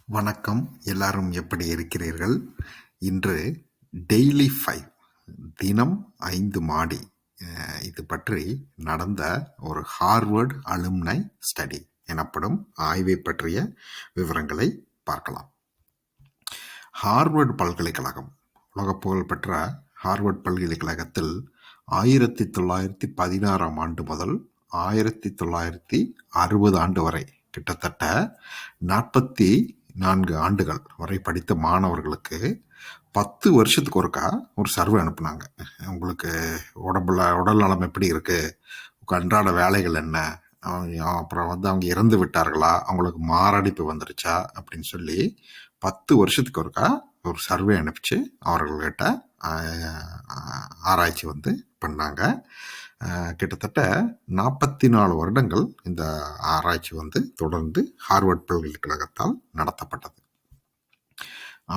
வணக்கம். எல்லாரும் எப்படி இருக்கிறீர்கள்? இன்று டெய்லி 5 தினம் 5 மாடி இது பற்றி நடந்த ஒரு ஹார்வர்ட் அலும்னை ஸ்டடி எனப்படும் ஆய்வை பற்றிய விவரங்களை பார்க்கலாம். ஹார்வர்ட் பல்கலைக்கழகம், உலக புகழ்பெற்ற ஹார்வர்ட் பல்கலைக்கழகத்தில் 1916 ஆண்டு முதல் 1960 ஆண்டு வரை கிட்டத்தட்ட 44 ஆண்டுகள் வரை படித்த மாணவர்களுக்கு 10 வருஷத்துக்கு ஒருக்கா ஒரு சர்வே அனுப்புனாங்க. உங்களுக்கு உடல் நலம் எப்படி இருக்கு, அன்றாட வேலைகள் என்ன, அப்புறம் அவங்க இறந்து விட்டார்களா, அவங்களுக்கு மாரடைப்பு வந்துருச்சா அப்படின்னு சொல்லி 10 வருஷத்துக்கு ஒருக்கா ஒரு சர்வே அனுப்பிச்சு அவர்கள்கிட்ட ஆராய்ச்சி பண்ணாங்க. கிட்டத்தட்ட 44 வருடங்கள் இந்த ஆராய்ச்சி தொடர்ந்து ஹார்வர்ட் பல்கலைக்கழகத்தால் நடத்தப்பட்டது.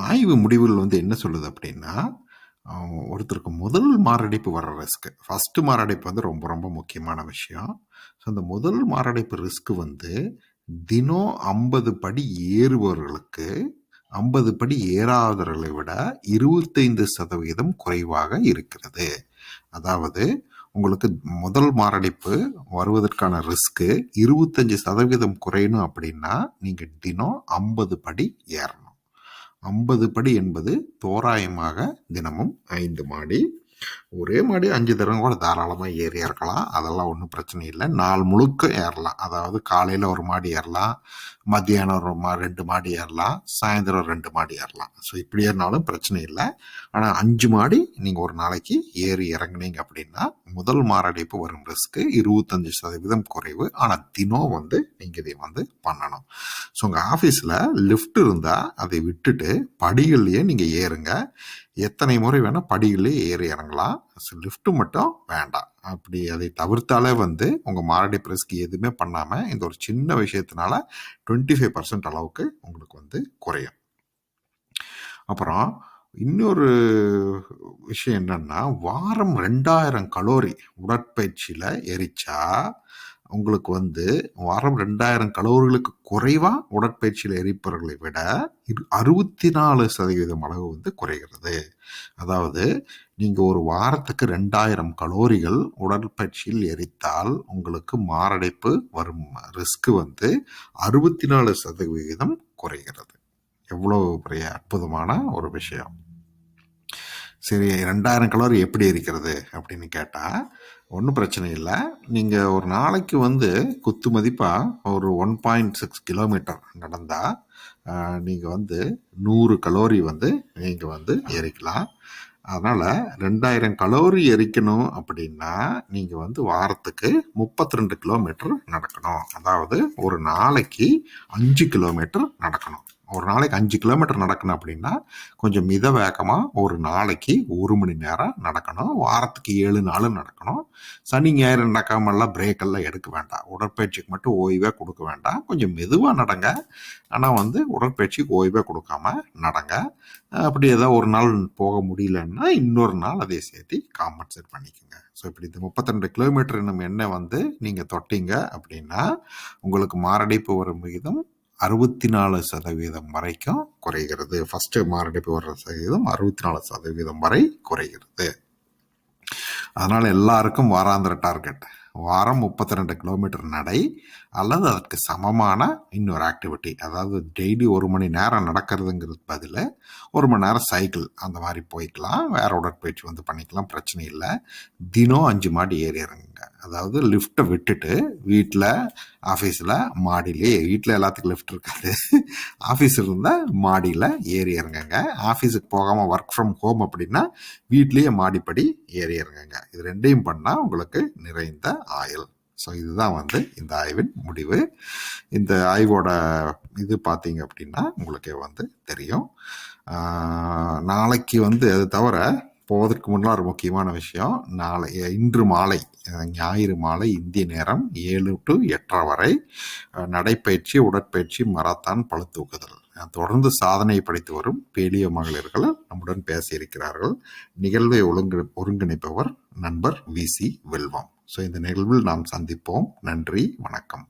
ஆய்வு முடிவுகள் என்ன சொல்லுது அப்படின்னா, ஒருத்தருக்கு முதல் மாரடைப்பு வர ரிஸ்க், ஃபர்ஸ்ட் மாரடைப்பு ரொம்ப ரொம்ப முக்கியமான விஷயம். ஸோ அந்த முதல் மாரடைப்பு ரிஸ்க் தினம் 50 படி ஏறுபவர்களுக்கு 50 படி ஏறாதவர்களை விட 25% குறைவாக இருக்கிறது. அதாவது உங்களுக்கு முதல் மாரடைப்பு வருவதற்கான ரிஸ்க் 25% குறையணும் அப்படின்னா நீங்க தினம் 50 படி ஏறணும். 50 படி என்பது தோராயமாக தினமும் 5 மாடி. ஒரே மாடி 5 தடவை கூட தாராளமாக ஏறி இறக்கலாம். அதெல்லாம் ஒன்றும் பிரச்சனை இல்லை. நாள் முழுக்க ஏறலாம். அதாவது காலையில் ஒரு மாடி ஏறலாம், மத்தியானம் ஒரு 2 மாடி ஏறலாம், சாயந்தரம் 2 மாடி ஏறலாம். ஸோ இப்படி ஏறினாலும் பிரச்சனை இல்லை. ஆனால் 5 மாடி நீங்கள் ஒரு நாளைக்கு ஏறி இறங்குனீங்க அப்படின்னா முதல் மாரடைப்பு வரும் ரிஸ்க்கு 25% குறைவு. ஆனால் தினம் நீங்கள் இதை பண்ணணும். ஸோ உங்கள் ஆஃபீஸில் லிஃப்ட் இருந்தால் அதை விட்டுட்டு படிகள்லையே நீங்கள் ஏறுங்க. எத்தனை முறை வேணால் படிகளே ஏறி இறங்கலாம். லிஃப்ட்டு மட்டும் வேண்டாம். அப்படி அதை தவிர்த்தாலே உங்கள் மாரடைப்பு ரிஸ்க் எதுவுமே பண்ணாமல் இந்த ஒரு சின்ன விஷயத்தினால 25% அளவுக்கு உங்களுக்கு குறையும். அப்புறம் இன்னொரு விஷயம் என்னன்னா, வாரம் 2000 கலோரி உடற்பயிற்சியில் எரிச்சா உங்களுக்கு வாரம் 2000 கலோரிகளுக்கு குறைவாக உடற்பயிற்சியில் எரிப்பவர்களை விட 64% அளவு குறைகிறது. அதாவது நீங்கள் ஒரு வாரத்துக்கு 2000 கலோரிகள் உடற்பயிற்சியில் எரித்தால் உங்களுக்கு மாரடைப்பு வரும் ரிஸ்க் 64% குறைகிறது. எவ்வளோ பெரிய அற்புதமான ஒரு விஷயம். சரி, 2000 கலோரி எப்படி இருக்கிறது அப்படின்னு கேட்டால் ஒன்றும் பிரச்சனை இல்லை. நீங்கள் ஒரு நாளைக்கு குத்து மதிப்பாக ஒரு 1.6 கிலோமீட்டர் நடந்தால் நீங்கள் 100 கலோரி நீங்கள் எரிக்கலாம். அதனால் 2000 கலோரி எரிக்கணும் அப்படின்னா நீங்கள் வாரத்துக்கு 32 கிலோமீட்டர் நடக்கணும். அதாவது ஒரு நாளைக்கு 5 கிலோமீட்டர் நடக்கணும். ஒரு நாளைக்கு 5 கிலோமீட்டர் நடக்கணும் அப்படின்னா கொஞ்சம் மித வேகமாக ஒரு நாளைக்கு 1 மணி நேரம் நடக்கணும். வாரத்துக்கு 7 நாள் நடக்கணும். சனி ஞாயிறு நடக்காமல்லாம் பிரேக்கெல்லாம் எடுக்க வேண்டாம். உடற்பயிற்சிக்கு மட்டும் ஓய்வே கொடுக்க வேண்டாம். கொஞ்சம் மெதுவாக நடங்க. ஆனால் உடற்பயிற்சிக்கு ஓய்வே கொடுக்காம நடங்க. அப்படி ஏதாவது ஒரு நாள் போக முடியலன்னா இன்னொரு நாள் அதை சேர்த்து காம்பன்சேட் பண்ணிக்கோங்க. ஸோ இப்படி இந்த 32 கிலோமீட்டர் என்ன நீங்கள் தொட்டீங்க அப்படின்னா உங்களுக்கு மாரடைப்பு வரும் விகிதம் 64% வரைக்கும் குறைகிறது. ஃபர்ஸ்ட் மாரடைப்பு வர்ற சதவீதம் 64% வரை குறைகிறது. அதனால எல்லாருக்கும் வாராந்திர டார்கெட் வாரம் 32 கிலோமீட்டர் நடை அல்லது அதற்கு சமமான இன்னொரு ஆக்டிவிட்டி. அதாவது டெய்லி 1 மணி நேரம் நடக்கிறதுங்கிறது பதில் 1 மணி நேரம் சைக்கிள் அந்த மாதிரி போய்க்கலாம். வேற உடற்பயிற்சி பண்ணிக்கலாம், பிரச்சனை இல்லை. தினம் 5 மாடி ஏறி இறங்குங்க. அதாவது லிஃப்ட்டை விட்டுட்டு வீட்டில் ஆஃபீஸில் மாடியிலே, வீட்டில் எல்லாத்துக்கும் லிஃப்ட் இருக்காது, ஆஃபீஸ் இருந்தால் மாடியில் ஏறி இறங்குங்க. ஆஃபீஸுக்கு போகாமல் ஒர்க் ஃப்ரம் ஹோம் அப்படின்னா வீட்லேயே மாடிப்படி ஏறி இறங்குங்க. இது ரெண்டையும் பண்ணால் உங்களுக்கு நிறைந்த ஆயுள். ஸோ இதுதான் இந்த ஆய்வின் முடிவு. இந்த ஆய்வோட இது பார்த்தீங்க அப்படின்னா உங்களுக்கே தெரியும். நாளைக்கு அது தவிர போவதற்கு முன்னால் ஒரு முக்கியமான விஷயம். இன்று மாலை, ஞாயிறு மாலை இந்திய நேரம் 7 to 8:30 வரை நடைப்பயிற்சி, உடற்பயிற்சி, மராத்தான், பளுதூக்குதல் தொடர்ந்து சாதனை படைத்து வரும் பேலியோ மகளிர்கள் நம்முடன் பேச இருக்கிறார்கள். நிகழ்வை ஒருங்கிணைப்பவர் நண்பர் VC வெல்வம். ஸோ இந்த நிகழ்வில் நாம் சந்திப்போம். நன்றி, வணக்கம்.